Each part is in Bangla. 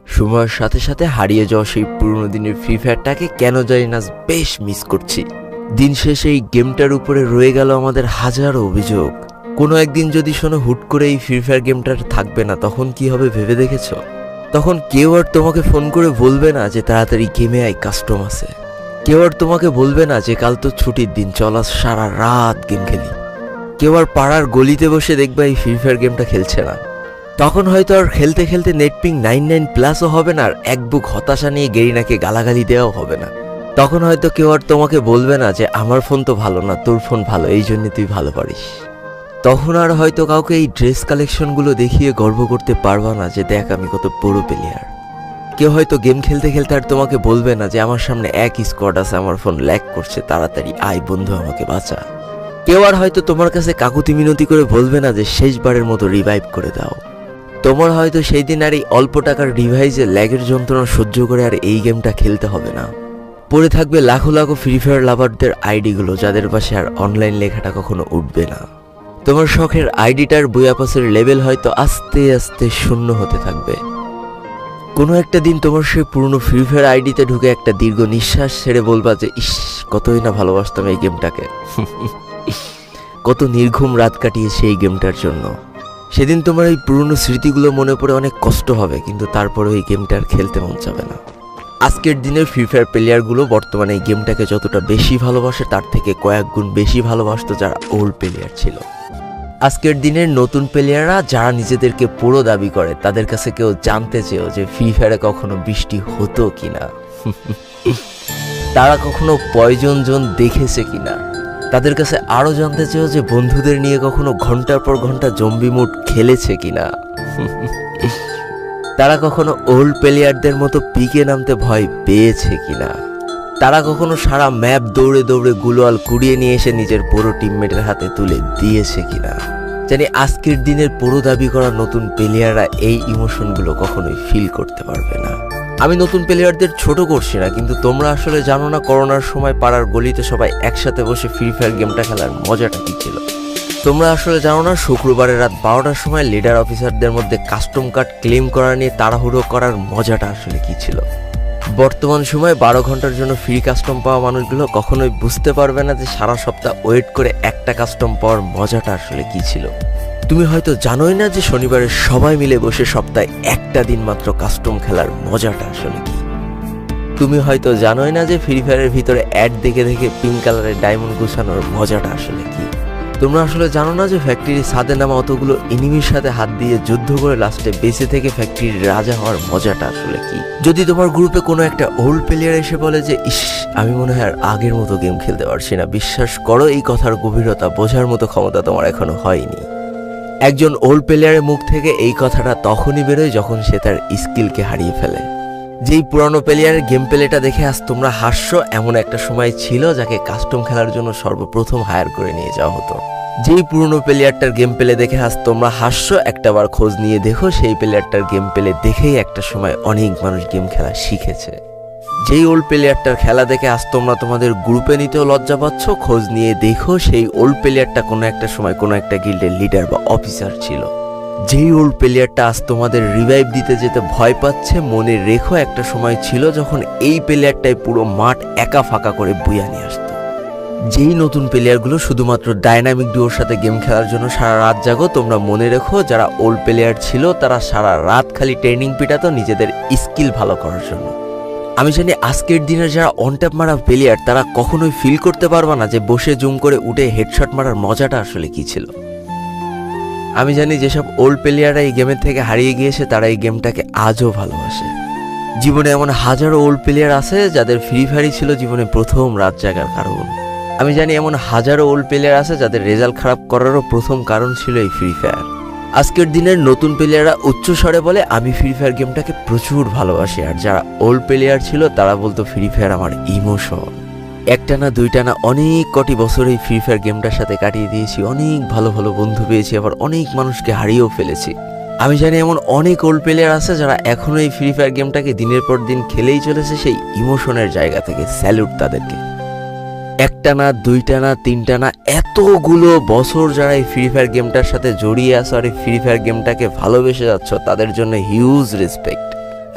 সময়ের সাথে সাথে হারিয়ে যাওয়া সেই পুরনো দিনের ফ্রি ফায়ারটাকে কেন জানি না বেশ মিস করছি। দিন শেষে এই গেমটার উপরে রয়ে গেল আমাদের হাজারো অভিযোগ। কোনো একদিন যদি শোনো হুট করে এই ফ্রি ফায়ার গেমটা থাকবে না, তখন কি হবে ভেবে দেখেছো? তখন কেউ আর তোমাকে ফোন করে বলবে না যে তাড়াতাড়ি গেমে আই, কাস্টম আছে। কেউ আর তোমাকে বলবে না যে কাল তো ছুটির দিন, চল আজ সারা রাত গেম খেলি। কেউ আর পাড়ার গলিতে বসে দেখবা এই ফ্রি ফায়ার গেমটা খেলছে না। তখন হয়তো আর খেলতে খেলতে নেটপিং 99+ হবে না, আর এক বুক হতাশা নিয়ে গেরিনাকে গালাগালি দেওয়াও হবে না। তখন হয়তো কেউ আর তোমাকে বলবে না যে আমার ফোন তো ভালো না, তোর ফোন ভালো, এই জন্য তুই ভালো পারিস। তখন আর হয়তো কাউকে এই ড্রেস কালেকশনগুলো দেখিয়ে গর্ব করতে পারবা না যে দেখ আমি কত বড় প্লেয়ার। কেউ হয়তো গেম খেলতে খেলতে আর তোমাকে বলবে না যে আমার সামনে এক স্কোয়াড আছে, আমার ফোন ল্যাগ করছে, তাড়াতাড়ি আয় বন্ধু আমাকে বাঁচা। কেউ আর হয়তো তোমার কাছে কাকুতি মিনতি করে বলবে না যে শেষবারের মতো রিভাইভ করে দাও। তোমার হয়তো সেই দিন আর এই অল্প টাকার ডিভাইসে ল্যাগের যন্ত্রণা সহ্য করে আর এই গেমটা খেলতে হবে না। পড়ে থাকবে লাখো লাখো ফ্রি ফায়ার লাভারদের আইডিগুলো, যাদের পাশে আর অনলাইন লেখাটা কখনো উঠবে না। তোমার শখের আইডিটার বইয়াপাসের লেভেল হয়তো আস্তে আস্তে শূন্য হতে থাকবে। কোনো একটা দিন তোমার সেই পুরনো ফ্রি ফায়ার আইডিতে ঢুকে একটা দীর্ঘ নিঃশ্বাস ছেড়ে বলবা যে ইস, কতই না ভালোবাসতাম এই গেমটাকে। কত নির্ঘুম রাত কাটিয়েছে এই গেমটার জন্য। সেদিন তোমার এই পুরনো স্মৃতিগুলো মনে পড়ে অনেক কষ্ট হবে, কিন্তু তারপরেও এই গেমটা আর খেলতে মন যাবে না। আজকের দিনের ফ্রি ফায়ার প্লেয়ারগুলো বর্তমানে এই গেমটাকে যতটা বেশি ভালোবাসে তার থেকে কয়েক গুণ বেশি ভালোবাসতো যারা ওল্ড প্লেয়ার ছিল। আজকের দিনের নতুন প্লেয়াররা যারা নিজেদেরকে পুরো দাবি করে, তাদের কাছে কেউ জানতে চেয়েও যে ফ্রি ফায়ারে কখনো বৃষ্টি হতো কিনা, তারা কখনো পয়জন জোন দেখেছে কিনা, তাদের কাছে আরো জানতে চেয়েও যে বন্ধুদের নিয়ে কখনো ঘন্টার পর ঘন্টা জম্বি মুড খেলেছে কিনা, তারা কখনো ওল্ড প্লেয়ারদের মতো পিকে নামতে ভয় পেয়েছে কিনা, তারা কখনো সারা ম্যাপ দৌড়ে দৌড়ে গুলোয়াল কুড়িয়ে নিয়ে এসে নিজের পুরো টিমমেটের হাতে তুলে দিয়েছে কিনা। জানি আজকের দিনের পুরো দাবি করা নতুন প্লেয়াররা এই ইমোশনগুলো কখনোই ফিল করতে পারবে না। আমি নতুন প্লেয়ারদের ছোট করছি না, কিন্তু তোমরা আসলে জানো না করোনার সময় পাড়ার গলিতে সবাই একসাথে বসে ফ্রি ফায়ার গেমটা খেলার মজাটা কি ছিল। তোমরা আসলে জানো না শুক্রবারের রাত 12টার সময় লিডার অফিসারদের মধ্যে কাস্টম কার্ড ক্লেম করা নিয়ে তাড়াহুড়ো করার মজাটা আসলে কি ছিল। বর্তমান সময়ে 12 ঘন্টার জন্য ফ্রি কাস্টম পাওয়া মানুষগুলো কখনোই বুঝতে পারবে না যে সারা সপ্তাহ ওয়েট করে একটা কাস্টম পাওয়ার মজাটা আসলে কি ছিল। তুমি হয়তো জানোই না যে শনিবারে সবাই মিলে বসে সপ্তাহে একটা দিন মাত্র কাস্টম খেলার মজাটা আসলে কি। তুমি হয়তো জানোই না যে ফ্রি ফায়ারের ভিতরে অ্যাড দেখে দেখে পিঙ্ক কালারের ডায়মন্ড গুছানোর মজাটা আসলে কি। তোমরা আসলে জানো না যে ফ্যাক্টরির ছাদে নামা অতগুলো এনিমির সাথে হাত দিয়ে যুদ্ধ করে লাস্টে বেঁচে থেকে ফ্যাক্টরির রাজা হওয়ার মজাটা আসলে কি। যদি তোমার গ্রুপে কোনো একটা ওল্ড প্লেয়ার এসে বলে যে ইস, আমি মনে হয় আর আগের মতো গেম খেলতে পারছি না, বিশ্বাস করো এই কথার গভীরতা বোঝার মতো ক্ষমতা তোমার এখনো হয়নি। একজন ওল্ড প্লেয়ারের মুখ থেকে এই কথাটা তখনই বেরোয় যখন সে তার স্কিলকে হারিয়ে ফেলে। যেই পুরানো প্লেয়ারের গেম প্লেটা দেখে আজ তোমরা হাসছো, এমন একটা সময় ছিল যাকে কাস্টম খেলার জন্য সর্বপ্রথম হায়ার করে নিয়ে যাওয়া হতো। যেই পুরনো প্লেয়ারটার গেম প্লে দেখে আজ তোমরা হাসছো, একটাবার খোঁজ নিয়ে দেখো সেই প্লেয়ারটার গেম প্লে দেখেই একটা সময় অনেক মানুষ গেম খেলা শিখেছে। যেই ওল্ড প্লেয়ারটার খেলা দেখে আজ তোমরা তোমাদের গ্রুপে নিতেও লজ্জা পাচ্ছ, খোঁজ নিয়ে দেখো সেই ওল্ড প্লেয়ারটা কোনো একটা সময় কোনো একটা গিল্ডের লিডার বা অফিসার ছিল। যেই ওল্ড প্লেয়ারটা আজ তোমাদের রিভাইভ দিতে যেতে ভয় পাচ্ছে, মনে রেখো একটা সময় ছিল যখন এই প্লেয়ারটাই পুরো মাঠ একা ফাঁকা করে বুয়া নিয়ে আসতো। যেই নতুন প্লেয়ারগুলো শুধুমাত্র ডাইনামিক ডুয়োর সাথে গেম খেলার জন্য সারা রাত জাগো, তোমরা মনে রেখো যারা ওল্ড প্লেয়ার ছিল তারা সারা রাত খালি ট্রেনিং পিটাতো নিজেদের স্কিল ভালো করার জন্য। আমি জানি আজকের দিনের যারা অনট্যাপ মারা প্লেয়ার তারা কখনোই ফিল করতে পারবা না যে বসে জুম করে উঠে হেডশট মারার মজাটা আসলে কি ছিল। আমি জানি যেসব ওল্ড প্লেয়াররা এই গেমের থেকে হারিয়ে গিয়েছে তারা এই গেমটাকে আজও ভালোবাসে। জীবনে এমন হাজারো ওল্ড প্লেয়ার আছে যাদের ফ্রি ফায়ারই ছিল জীবনে প্রথম রাত জাগার কারণ। আমি জানি এমন হাজারো ওল্ড প্লেয়ার আছে যাদের রেজাল্ট খারাপ করারও প্রথম কারণ ছিল এই ফ্রি ফায়ার। আজকের দিনের নতুন প্লেয়াররা উচ্চস্বরে বলে আমি ফ্রি ফায়ার গেমটাকে প্রচুর ভালোবাসি, আর যারা ওল্ড প্লেয়ার ছিল তারা বলতো ফ্রি ফায়ার আমার ইমোশন। একটা না দুইটা না অনেক কটি বছর এই ফ্রি ফায়ার গেমটার সাথে কাটিয়ে দিয়েছি, অনেক ভালো ভালো বন্ধু পেয়েছি, আবার অনেক মানুষকে হারিয়েও ফেলেছি। আমি জানি এমন অনেক ওল্ড প্লেয়ার আছে যারা এখনো এই ফ্রি ফায়ার গেমটাকে দিনের পর দিন খেলেই চলেছে সেই ইমোশনের জায়গা থেকে। স্যালুট তাদেরকে। একটা না দুইটা না তিনটা না এতগুলো বছর যারা এই ফ্রি ফায়ার গেমটার সাথে জড়িয়ে আছো আর এই ফ্রি ফায়ার গেমটাকে ভালোবেসে যাচ্ছ, তাদের জন্য হিউজ রেসপেক্ট।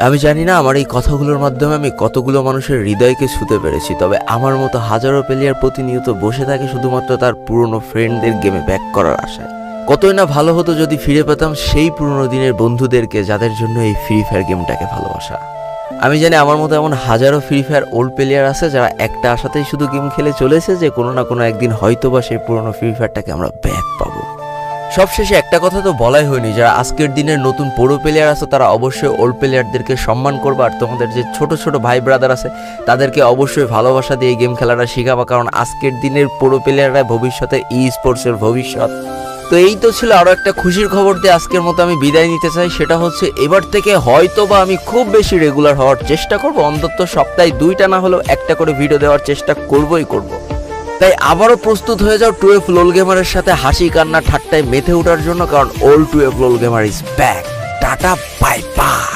আমি জানি না আমার এই কথাগুলোর মাধ্যমে আমি কতগুলো মানুষের হৃদয়কে ছুঁতে পেরেছি, তবে আমার মতো হাজারো প্লেয়ার প্রতিনিয়ত বসে থাকে শুধুমাত্র তার পুরনো ফ্রেন্ডদের গেমে ব্যাক করার আশায়। কতই না ভালো হতো যদি ফিরে পেতাম সেই পুরনো দিনের বন্ধুদেরকে যাদের জন্য এই ফ্রি ফায়ার গেমটাকে ভালোবাসা। আমি জানি আমার মতো এমন হাজারো ফ্রি ফায়ার ওল্ড প্লেয়ার আছে যারা একটা আশাতেই শুধু গেম খেলে চলেছে যে কোনো না কোনো একদিন হয়তোবা সেই পুরনো ফ্রি ফায়ারটাকে আমরা ব্যাক পাবো। সবশেষে একটা কথা তো বলাই হয়নি, যারা আজকের দিনের নতুন প্রো প্লেয়ার আছে তারা অবশ্যই ওল্ড প্লেয়ারদেরকে সম্মান করবা, আর তোমাদের যে ছোট ছোট ভাই ব্রাদার আছে তাদেরকে অবশ্যই ভালোবাসা দিয়ে গেম খেলাটা শেখাবা, কারণ আজকের দিনের প্রো প্লেয়াররা ভবিষ্যতের ই স্পোর্টসের ভবিষ্যৎ। তো এই তো ছিল আরও একটা খুশির খবর দিয়ে আজকের মতো আমি বিদায় নিতে চাই। সেটা হচ্ছে এবার থেকে হয়তোবা আমি খুব বেশি রেগুলার হওয়ার চেষ্টা করব, অন্তত সপ্তাহে 2টা না হলেও একটা করে ভিডিও দেওয়ার চেষ্টা করবই করব। তাই আবারও প্রস্তুত হয়ে যাও 12 লোল গেমারের সাথে হাসি কান্না ঠাট্টায় মেতে ওঠার জন্য, কারণ old 12 লোল gamer is back. Tata bye bye.